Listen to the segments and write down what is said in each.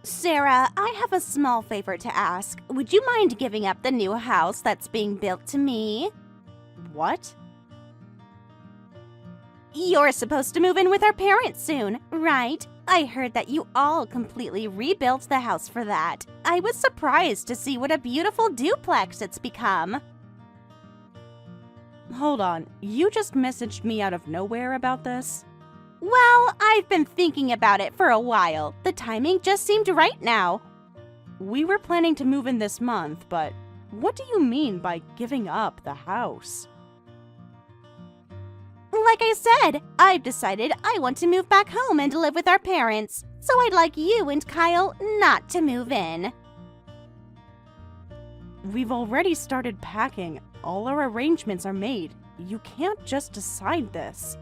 Sarah, I have a small favor to ask. Would you mind giving up the new house that's being built to me? What? You're supposed to move in with our parents soon, right? I heard that you all completely rebuilt the house for that. I was surprised to see what a beautiful duplex it's become. Hold on, you just messaged me out of nowhere about this? Well, I've been thinking about it for a while. The timing just seemed right now. We were planning to move in this month, but what do you mean by giving up the house? Like I said, I've decided I want to move back home and live with our parents, so I'd like you and Kyle not to move in. We've already started packing. All our arrangements are made. You can't just decide this.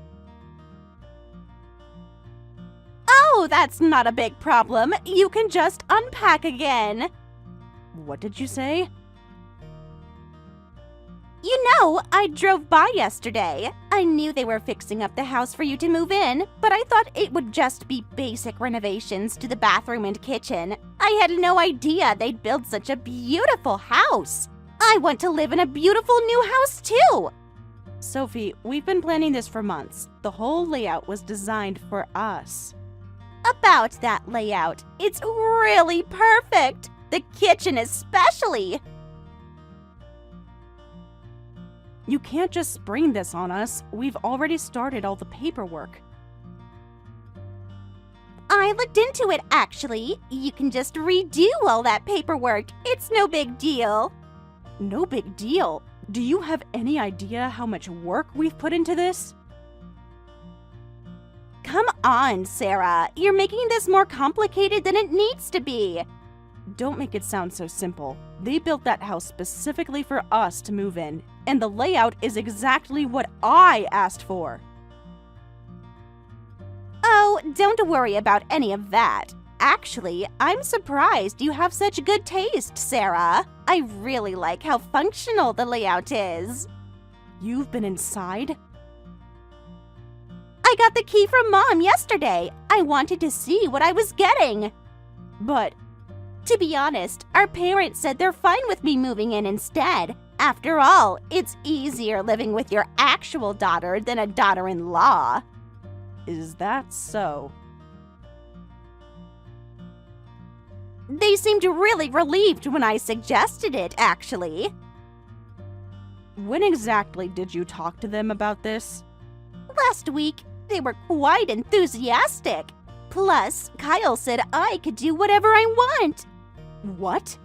Oh, that's not a big problem. You can just unpack again. What did you say? You know, I drove by yesterday. I knew they were fixing up the house for you to move in, but I thought it would just be basic renovations to the bathroom and kitchen. I had no idea they'd build such a beautiful house. I want to live in a beautiful new house too. Sophie, we've been planning this for months. The whole layout was designed for us. About that layout, it's really perfect. The kitchen especially. You can't just spring this on us. We've already started all the paperwork. I looked into it, actually. You can just redo all that paperwork. It's no big deal. No big deal. Do you have any idea how much work we've put into this? Come on, Sarah. You're making this more complicated than it needs to be. Don't make it sound so simple. They built that house specifically for us to move in, and the layout is exactly what I asked for. Oh, don't worry about any of that. Actually, I'm surprised you have such good taste, Sarah. I really like how functional the layout is. You've been inside? I got the key from Mom yesterday. I wanted to see what I was getting. But to be honest, our parents said they're fine with me moving in instead. After all, it's easier living with your actual daughter than a daughter-in-law. Is that so? They seemed really relieved when I suggested it, actually. When exactly did you talk to them about this? Last week, they were quite enthusiastic. Plus, Kyle said I could do whatever I want. What?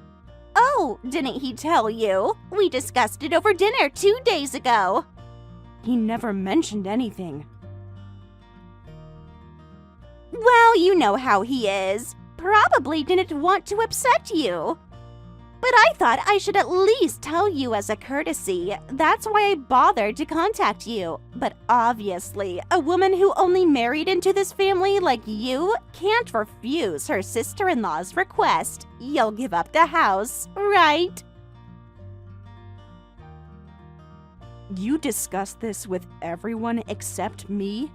Oh, didn't he tell you? We discussed it over dinner 2 days ago. He never mentioned anything. Well, you know how he is. Probably didn't want to upset you. But I thought I should at least tell you as a courtesy. That's why I bothered to contact you. But obviously, a woman who only married into this family like you can't refuse her sister-in-law's request. You'll give up the house, right? You discussed this with everyone except me?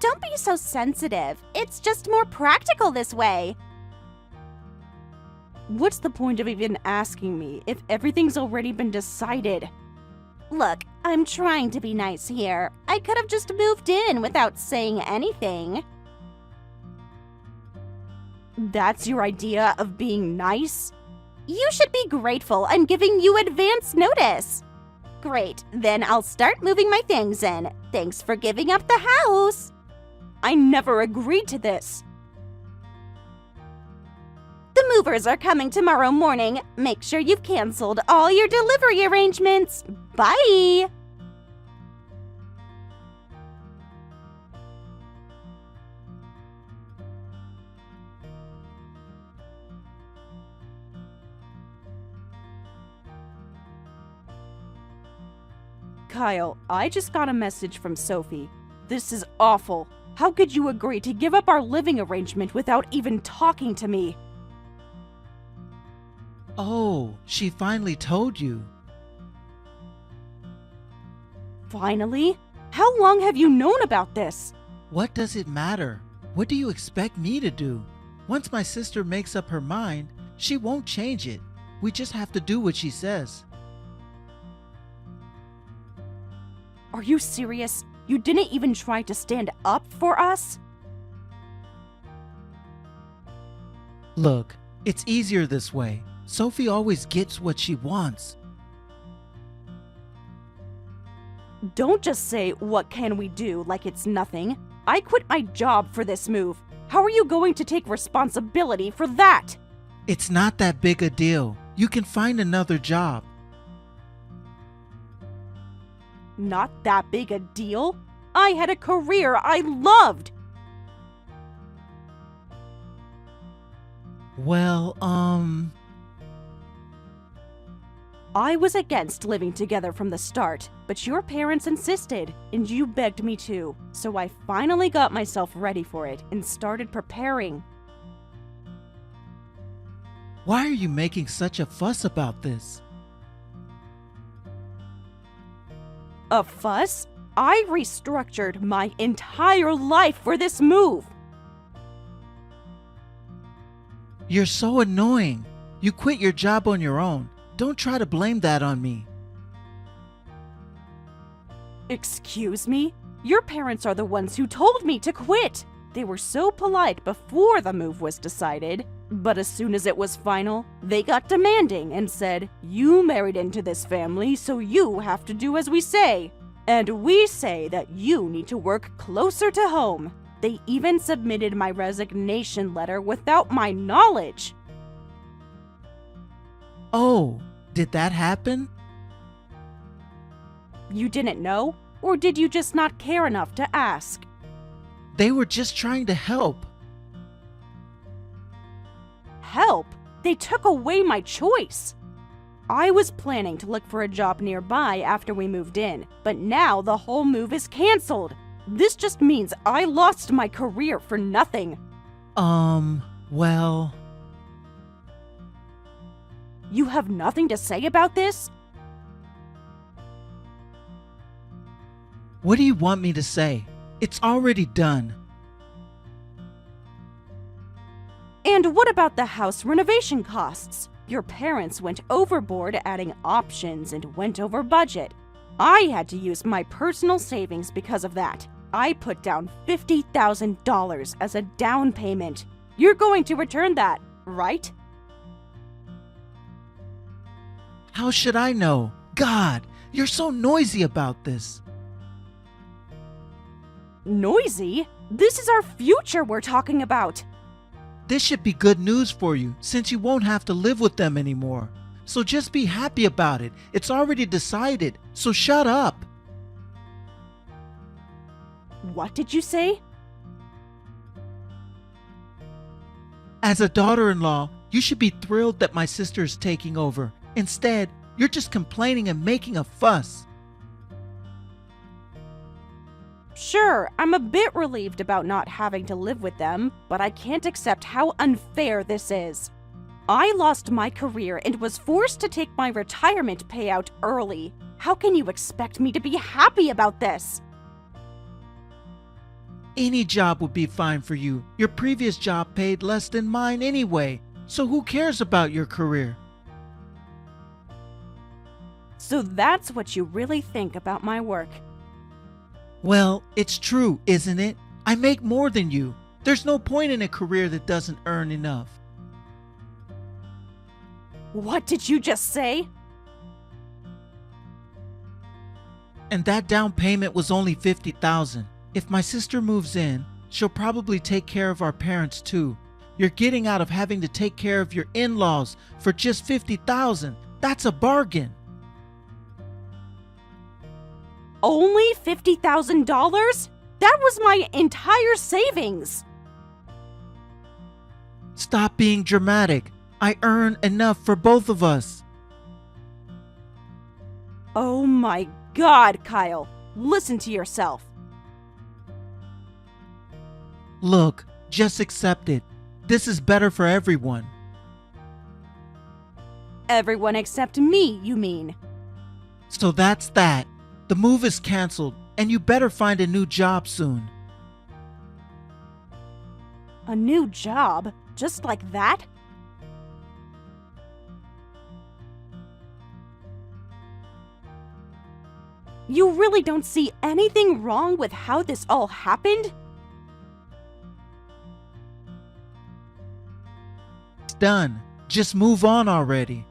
Don't be so sensitive. It's just more practical this way. What's the point of even asking me if everything's already been decided? Look, I'm trying to be nice here. I could have just moved in without saying anything. That's your idea of being nice? You should be grateful I'm giving you advance notice. Great, then I'll start moving my things in. Thanks for giving up the house. I never agreed to this. The movers are coming tomorrow morning. Make sure you've canceled all your delivery arrangements. Bye! Kyle, I just got a message from Sophie. This is awful. How could you agree to give up our living arrangement without even talking to me? Oh, she finally told you. Finally? How long have you known about this? What does it matter? What do you expect me to do? Once my sister makes up her mind, she won't change it. We just have to do what she says. Are you serious? You didn't even try to stand up for us? Look, it's easier this way. Sophie always gets what she wants. Don't just say, "What can we do?" like it's nothing. I quit my job for this move. How are you going to take responsibility for that? It's not that big a deal. You can find another job. Not that big a deal? I had a career I loved. Well, I was against living together from the start, but your parents insisted, and you begged me to. So I finally got myself ready for it and started preparing. why are you making such a fuss about this? A fuss? I restructured my entire life for this move. You're so annoying. You quit your job on your own. Don't try to blame that on me. Excuse me? Your parents are the ones who told me to quit. They were so polite before the move was decided, but as soon as it was final, they got demanding and said, "You married into this family, so you have to do as we say. And we say that you need to work closer to home." They even submitted my resignation letter without my knowledge. Oh, did that happen? You didn't know? Or did you just not care enough to ask? They were just trying to help. Help? They took away my choice. I was planning to look for a job nearby after we moved in, but now the whole move is canceled. This just means I lost my career for nothing. Well... You have nothing to say about this? What do you want me to say? It's already done. And what about the house renovation costs? Your parents went overboard adding options and went over budget. I had to use my personal savings because of that. I put down $50,000 as a down payment. You're going to return that, right? How should I know? God, you're so noisy about this. Noisy? This is our future we're talking about. This should be good news for you, since you won't have to live with them anymore. So just be happy about it. It's already decided, so shut up. What did you say? As a daughter-in-law, you should be thrilled that my sister is taking over. Instead, you're just complaining and making a fuss. Sure, I'm a bit relieved about not having to live with them, but I can't accept how unfair this is. I lost my career and was forced to take my retirement payout early. How can you expect me to be happy about this? Any job would be fine for you. Your previous job paid less than mine anyway, so who cares about your career? So that's what you really think about my work. Well, it's true, isn't it? I make more than you. There's no point in a career that doesn't earn enough. What did you just say? And that down payment was only $50,000. If my sister moves in, she'll probably take care of our parents too. You're getting out of having to take care of your in-laws for just $50,000. That's a bargain. Only $50,000? That was my entire savings. Stop being dramatic. I earn enough for both of us. Oh my God, Kyle. Listen to yourself. Look, just accept it. This is better for everyone. Everyone except me, you mean? So that's that. The move is canceled, and you better find a new job soon. A new job? Just like that? You really don't see anything wrong with how this all happened? It's done. Just move on already.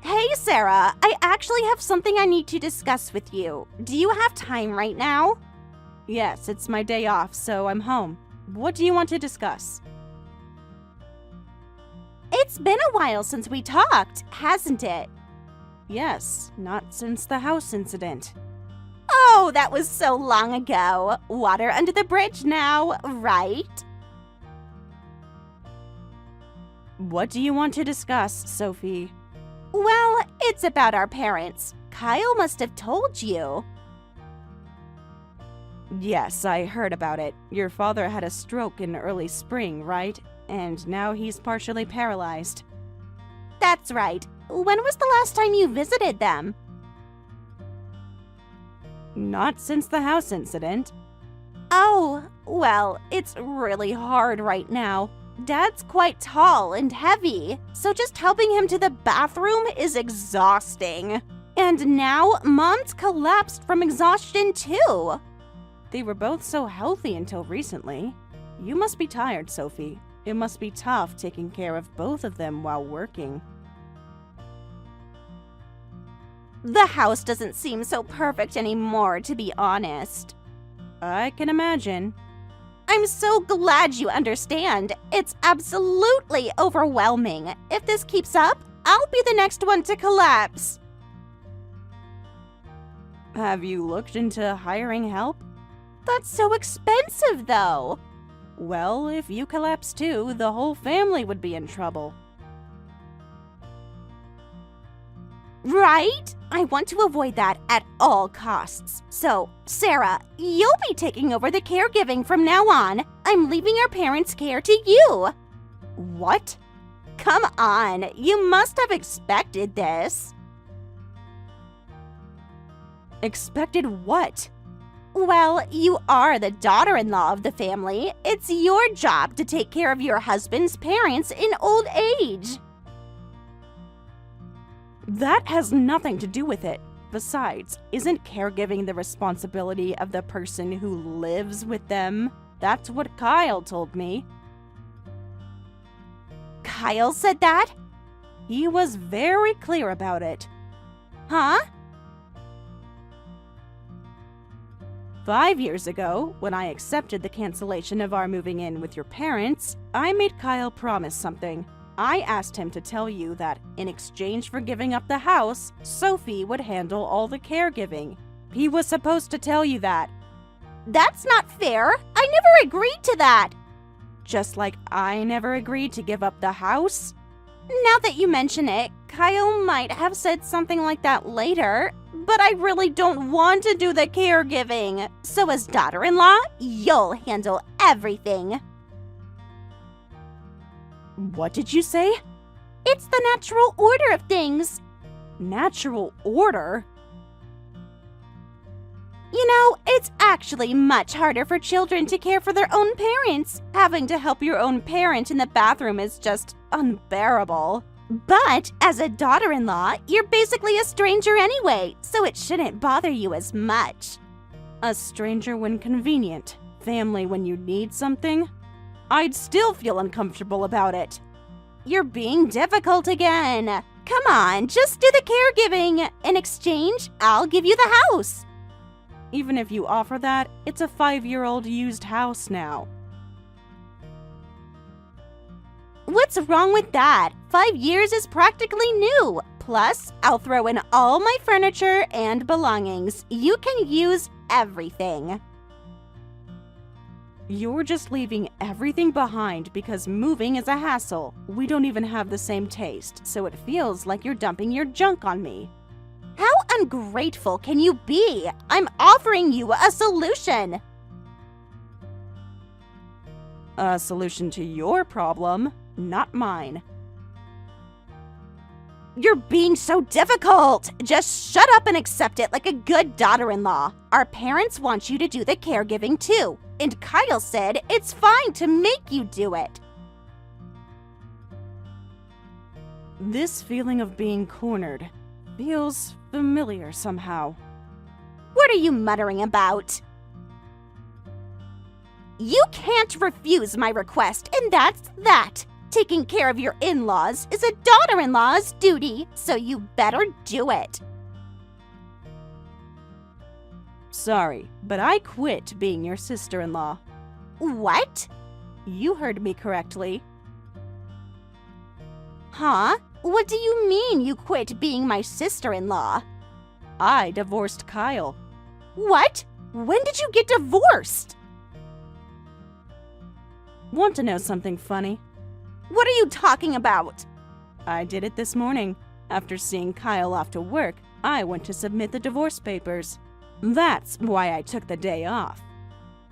Hey, Sarah, I actually have something I need to discuss with you. Do you have time right now? Yes, it's my day off, so I'm home. What do you want to discuss? It's been a while since we talked, hasn't it? Yes, not since the house incident. Oh, that was so long ago. Water under the bridge now, right? What do you want to discuss, Sophie? Well, it's about our parents. Kyle must have told you. Yes, I heard about it. Your father had a stroke in early spring, right? And now he's partially paralyzed. That's right. When was the last time you visited them? Not since the house incident. Oh, well, it's really hard right now. Dad's quite tall and heavy, so just helping him to the bathroom is exhausting. And now Mom's collapsed from exhaustion too. They were both so healthy until recently. You must be tired, Sophie. It must be tough taking care of both of them while working. The house doesn't seem so perfect anymore, to be honest. I can imagine. I'm so glad you understand. It's absolutely overwhelming. If this keeps up, I'll be the next one to collapse. Have you looked into hiring help? That's so expensive, though. Well, if you collapse too, the whole family would be in trouble. Right? I want to avoid that at all costs. So, Sarah, you'll be taking over the caregiving from now on. I'm leaving our parents' care to you. What? Come on, you must have expected this. Expected what? Well, you are the daughter-in-law of the family. It's your job to take care of your husband's parents in old age. That has nothing to do with it. Besides, isn't caregiving the responsibility of the person who lives with them? That's what Kyle told me. Kyle said that? He was very clear about it. Huh? 5 years ago, when I accepted the cancellation of our moving in with your parents, I made Kyle promise something. I asked him to tell you that, in exchange for giving up the house, Sophie would handle all the caregiving. He was supposed to tell you that. That's not fair. I never agreed to that. Just like I never agreed to give up the house? Now that you mention it, Kyle might have said something like that later, but I really don't want to do the caregiving. So as daughter-in-law, you'll handle everything. What did you say? It's the natural order of things. Natural order? You know, it's actually much harder for children to care for their own parents. Having to help your own parent in the bathroom is just unbearable. But as a daughter-in-law, you're basically a stranger anyway, so it shouldn't bother you as much. A stranger when convenient, family when you need something? I'd still feel uncomfortable about it. You're being difficult again. Come on, just do the caregiving. In exchange, I'll give you the house. Even if you offer that, it's a 5-year-old used house now. What's wrong with that? 5 years is practically new. Plus, I'll throw in all my furniture and belongings. You can use everything. You're just leaving everything behind because moving is a hassle. We don't even have the same taste, so it feels like you're dumping your junk on me. How ungrateful can you be? I'm offering you a solution. A solution to your problem, not mine. You're being so difficult. Just shut up and accept it like a good daughter-in-law. Our parents want you to do the caregiving too, and Kyle said it's fine to make you do it. This feeling of being cornered feels familiar somehow. What are you muttering about? You can't refuse my request, and that's that. Taking care of your in-laws is a daughter-in-law's duty, so you better do it. Sorry, but I quit being your sister-in-law. What? You heard me correctly. Huh? What do you mean you quit being my sister-in-law? I divorced Kyle. What? When did you get divorced? Want to know something funny? What are you talking about? I did it this morning. After seeing Kyle off to work, I went to submit the divorce papers. That's why I took the day off.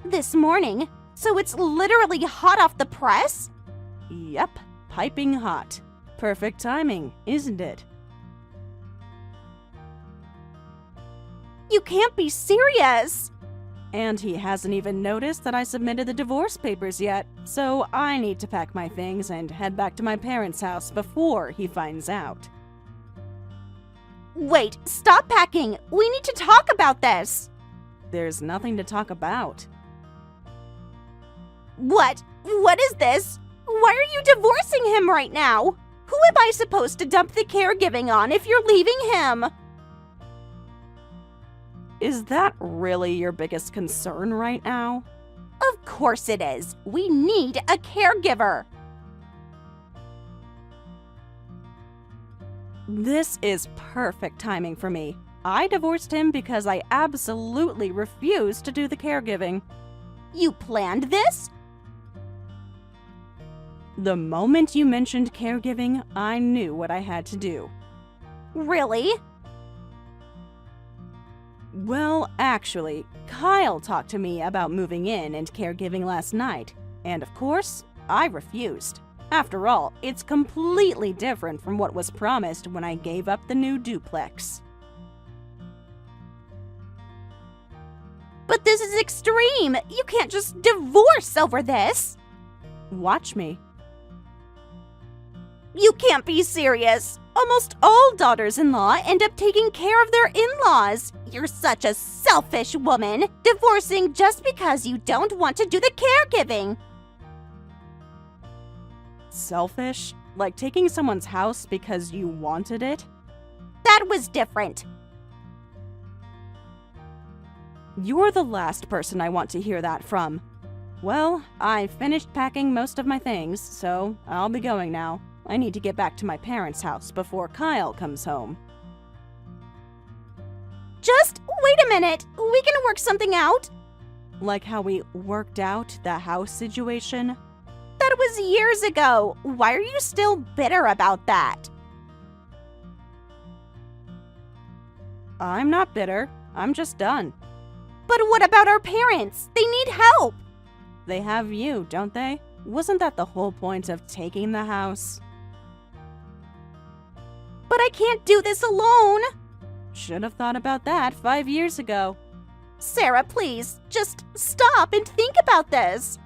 This morning? So it's literally hot off the press? Yep, piping hot. Perfect timing, isn't it? You can't be serious. And he hasn't even noticed that I submitted the divorce papers yet, so I need to pack my things and head back to my parents' house before he finds out. Wait, stop packing. We need to talk about this. There's nothing to talk about. What? What is this? Why are you divorcing him right now? Who am I supposed to dump the caregiving on if you're leaving him? Is that really your biggest concern right now? Of course it is. We need a caregiver. This is perfect timing for me. I divorced him because I absolutely refuse to do the caregiving. You planned this? The moment you mentioned caregiving, I knew what I had to do. Really? Well, actually, Kyle talked to me about moving in and caregiving last night, and of course, I refused. After all, it's completely different from what was promised when I gave up the new duplex. But this is extreme. You can't just divorce over this. Watch me. You can't be serious. Almost all daughters-in-law end up taking care of their in-laws. You're such a selfish woman, divorcing just because you don't want to do the caregiving. Selfish? Like taking someone's house because you wanted it? That was different. You're the last person I want to hear that from. Well, I finished packing most of my things, so I'll be going now. I need to get back to my parents' house before Kyle comes home. Just wait a minute. We can work something out. Like how we worked out the house situation? That was years ago. Why are you still bitter about that? I'm not bitter. I'm just done. But what about our parents? They need help. They have you, don't they? Wasn't that the whole point of taking the house? But I can't do this alone. Should have thought about that 5 years ago. Sarah, please, just stop and think about this.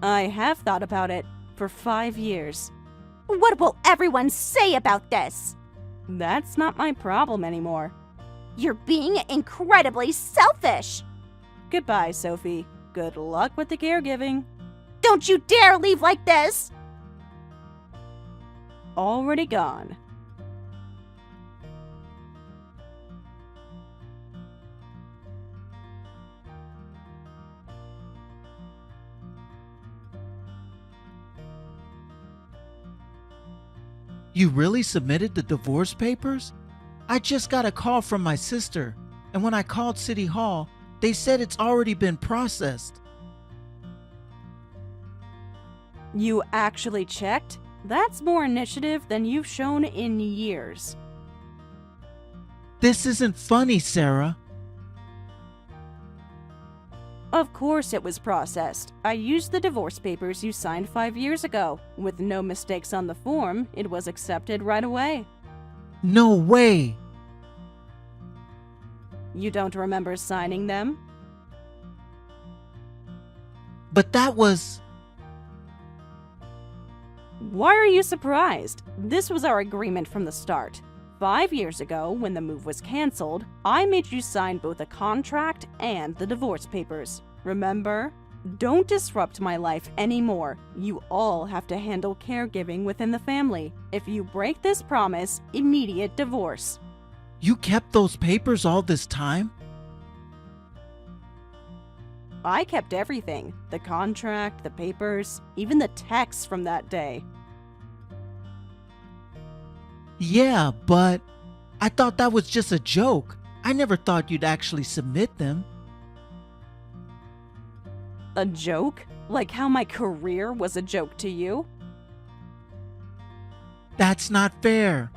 I have thought about it for 5 years. What will everyone say about this? That's not my problem anymore. You're being incredibly selfish. Goodbye, Sophie. Good luck with the caregiving. Don't you dare leave like this. Already gone. You really submitted the divorce papers? I just got a call from my sister, and when I called City Hall, they said it's already been processed. You actually checked? That's more initiative than you've shown in years. This isn't funny, Sarah. Of course it was processed. I used the divorce papers you signed 5 years ago. With no mistakes on the form, it was accepted right away. No way! You don't remember signing them? But that was... Why are you surprised? This was our agreement from the start. 5 years ago, when the move was canceled, I made you sign both a contract and the divorce papers. Remember? Don't disrupt my life anymore. You all have to handle caregiving within the family. If you break this promise, immediate divorce. You kept those papers all this time? I kept everything. The contract, the papers, even the texts from that day. Yeah, but I thought that was just a joke. I never thought you'd actually submit them. A joke? Like how my career was a joke to you? That's not fair.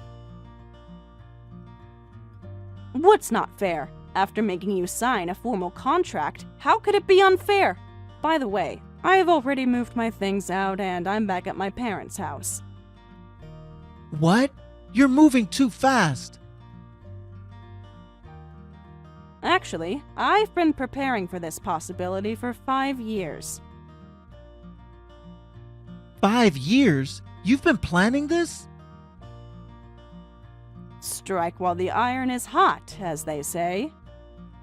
What's not fair? After making you sign a formal contract, how could it be unfair? By the way, I have already moved my things out and I'm back at my parents' house. What? You're moving too fast. Actually, I've been preparing for this possibility for 5 years. 5 years? You've been planning this? Strike while the iron is hot, as they say.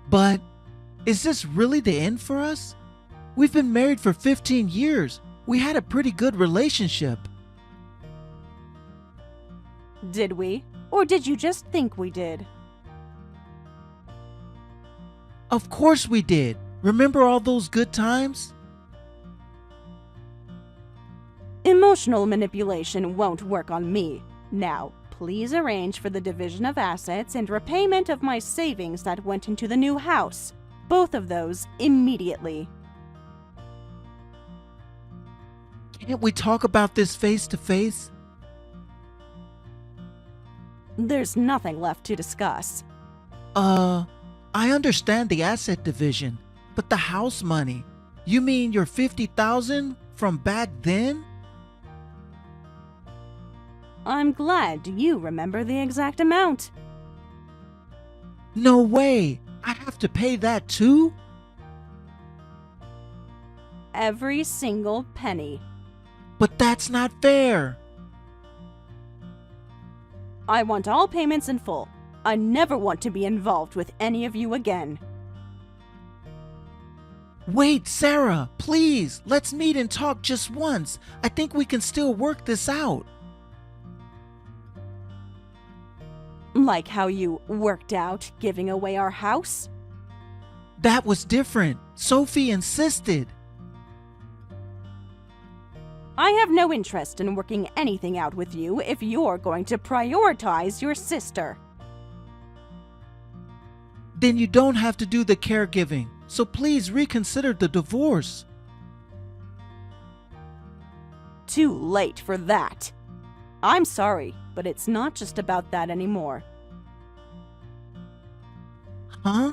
But is this really the end for us? We've been married for 15 years. We had a pretty good relationship. Did we? Or did you just think we did? Of course we did. Remember all those good times? Emotional manipulation won't work on me. Now, please arrange for the division of assets and repayment of my savings that went into the new house. Both of those immediately. Can't we talk about this face to face? There's nothing left to discuss. I understand the asset division, but the house money. You mean your $50,000 from back then? I'm glad you remember the exact amount. No way! I have to pay that too? Every single penny. But that's not fair! I want all payments in full. I never want to be involved with any of you again. Wait, Sarah, please, let's meet and talk just once. I think we can still work this out. Like how you worked out giving away our house? That was different. Sophie insisted. I have no interest in working anything out with you if you're going to prioritize your sister. Then you don't have to do the caregiving, so please reconsider the divorce. Too late for that. I'm sorry, but it's not just about that anymore. Huh?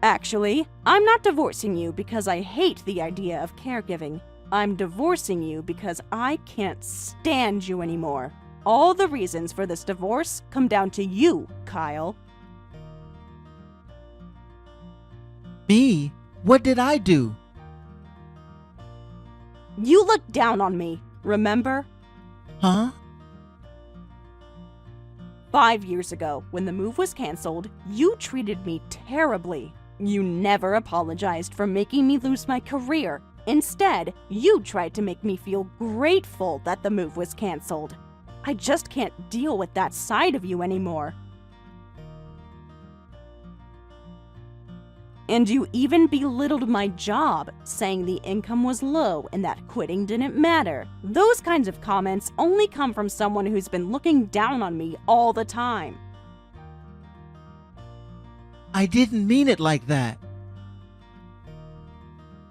Actually, I'm not divorcing you because I hate the idea of caregiving. I'm divorcing you because I can't stand you anymore. All the reasons for this divorce come down to you, Kyle. Me? What did I do? You looked down on me, remember? Huh? 5 years ago, when the move was canceled, you treated me terribly. You never apologized for making me lose my career. Instead, you tried to make me feel grateful that the move was canceled. I just can't deal with that side of you anymore. And you even belittled my job, saying the income was low and that quitting didn't matter. Those kinds of comments only come from someone who's been looking down on me all the time. I didn't mean it like that.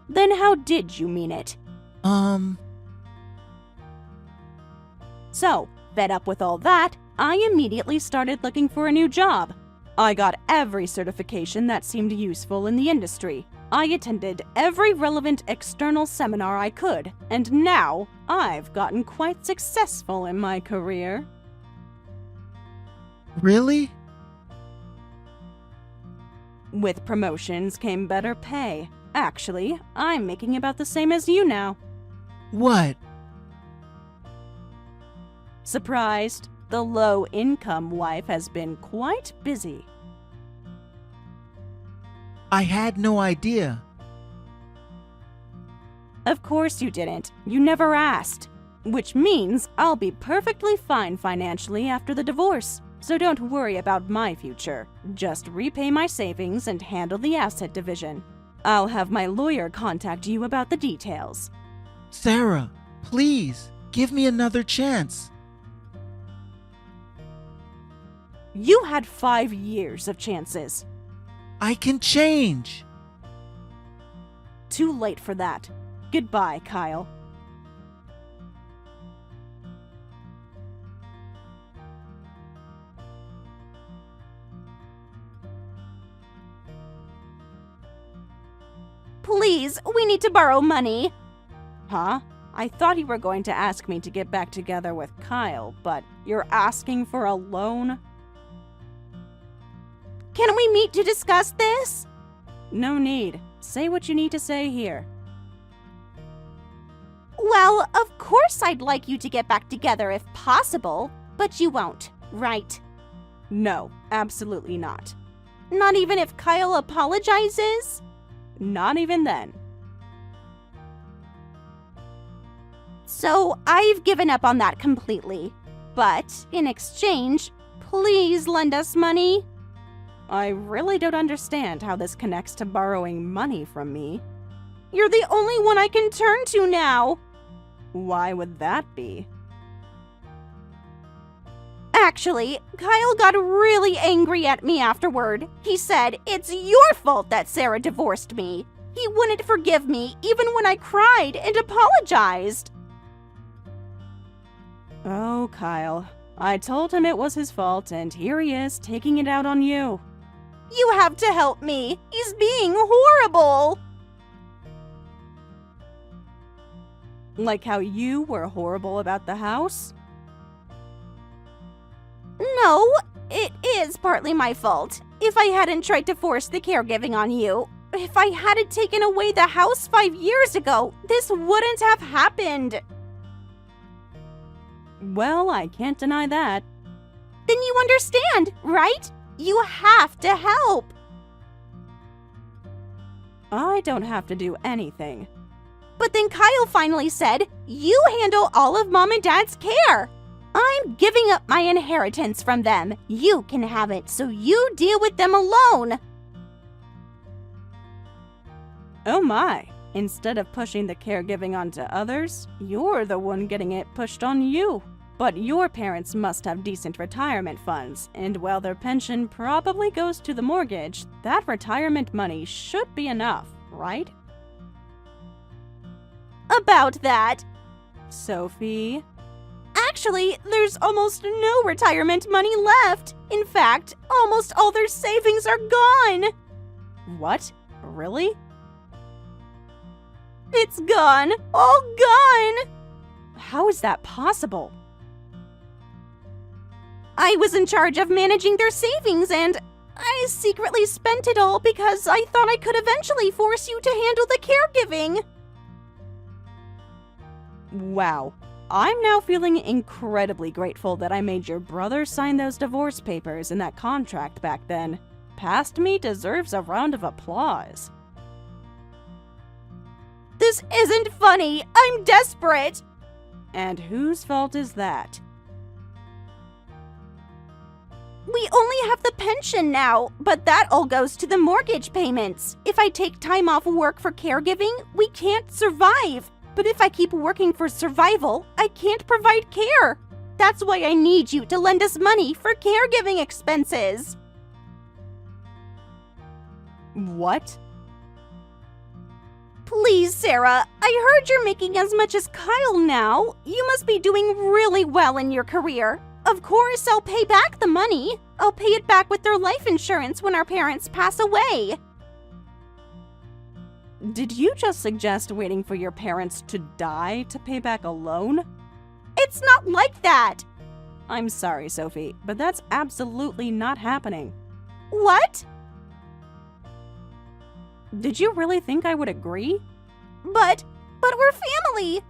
Then how did you mean it? So, fed up with all that, I immediately started looking for a new job. I got every certification that seemed useful in the industry. I attended every relevant external seminar I could, and now I've gotten quite successful in my career. Really? With promotions came better pay. Actually, I'm making about the same as you now. What? Surprised? The low-income wife has been quite busy. I had no idea. Of course you didn't. You never asked. Which means I'll be perfectly fine financially after the divorce. So don't worry about my future. Just repay my savings and handle the asset division. I'll have my lawyer contact you about the details. Sarah, please, give me another chance. You had 5 years of chances. I can change. Too late for that. Goodbye, Kyle. Please, we need to borrow money. Huh? I thought you were going to ask me to get back together with Kyle, but you're asking for a loan? Can we meet to discuss this? No need. Say what you need to say here. Well, of course I'd like you to get back together if possible, but you won't, right? No, absolutely not. Not even if Kyle apologizes? Not even then. So I've given up on that completely. But in exchange, please lend us money. I really don't understand how this connects to borrowing money from me. You're the only one I can turn to now. Why would that be? Actually, Kyle got really angry at me afterward. He said it's your fault that Sarah divorced me. He wouldn't forgive me even when I cried and apologized. Oh, Kyle. I told him it was his fault, and here he is taking it out on you. You have to help me. He's being horrible. Like how you were horrible about the house? No, it is partly my fault. If I hadn't tried to force the caregiving on you, if I hadn't taken away the house 5 years ago, this wouldn't have happened. Well, I can't deny that. Then you understand, right? You have to help. I don't have to do anything. But then Kyle finally said, you handle all of Mom and Dad's care. I'm giving up my inheritance from them. You can have it, so you deal with them alone. Oh my. Instead of pushing the caregiving onto others, you're the one getting it pushed on you. But your parents must have decent retirement funds, and while their pension probably goes to the mortgage, that retirement money should be enough, right? About that. Sophie? Actually, there's almost no retirement money left. In fact, almost all their savings are gone. What? Really? It's gone. All gone. How is that possible? I was in charge of managing their savings and I secretly spent it all because I thought I could eventually force you to handle the caregiving. Wow. I'm now feeling incredibly grateful that I made your brother sign those divorce papers and that contract back then. Past me deserves a round of applause. This isn't funny. I'm desperate. And whose fault is that? We only have the pension now, but that all goes to the mortgage payments. If I take time off work for caregiving, we can't survive. But if I keep working for survival, I can't provide care. That's why I need you to lend us money for caregiving expenses. What? Please, Sarah, I heard you're making as much as Kyle now. You must be doing really well in your career. Of course, I'll pay back the money. I'll pay it back with their life insurance when our parents pass away. Did you just suggest waiting for your parents to die to pay back a loan? It's not like that. I'm sorry, Sophie, but that's absolutely not happening. What? Did you really think I would agree? But we're family.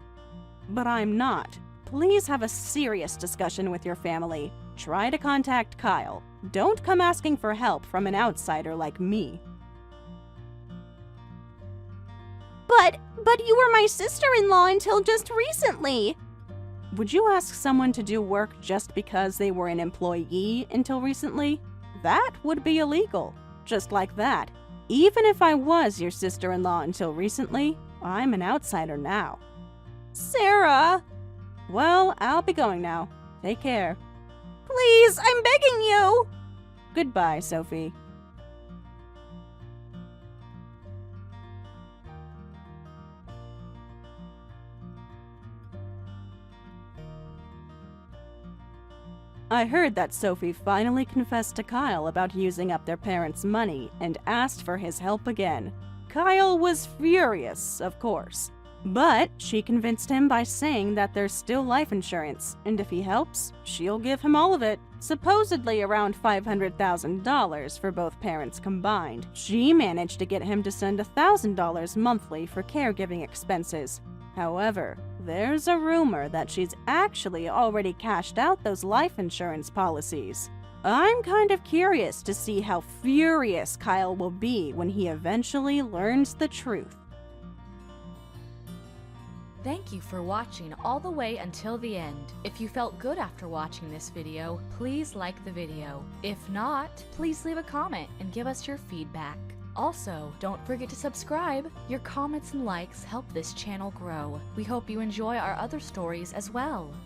But I'm not. Please have a serious discussion with your family. Try to contact Kyle. Don't come asking for help from an outsider like me. But you were my sister-in-law until just recently. Would you ask someone to do work just because they were an employee until recently? That would be illegal. Just like that. Even if I was your sister-in-law until recently, I'm an outsider now. Sarah! Well, I'll be going now. Take care. Please, I'm begging you! Goodbye, Sophie. I heard that Sophie finally confessed to Kyle about using up their parents' money and asked for his help again. Kyle was furious, of course. But she convinced him by saying that there's still life insurance, and if he helps, she'll give him all of it, supposedly around $500,000 for both parents combined. She managed to get him to send $1,000 monthly for caregiving expenses. However, there's a rumor that she's actually already cashed out those life insurance policies. I'm kind of curious to see how furious Kyle will be when he eventually learns the truth. Thank you for watching all the way until the end. If you felt good after watching this video, please like the video. If not, please leave a comment and give us your feedback. Also, don't forget to subscribe. Your comments and likes help this channel grow. We hope you enjoy our other stories as well.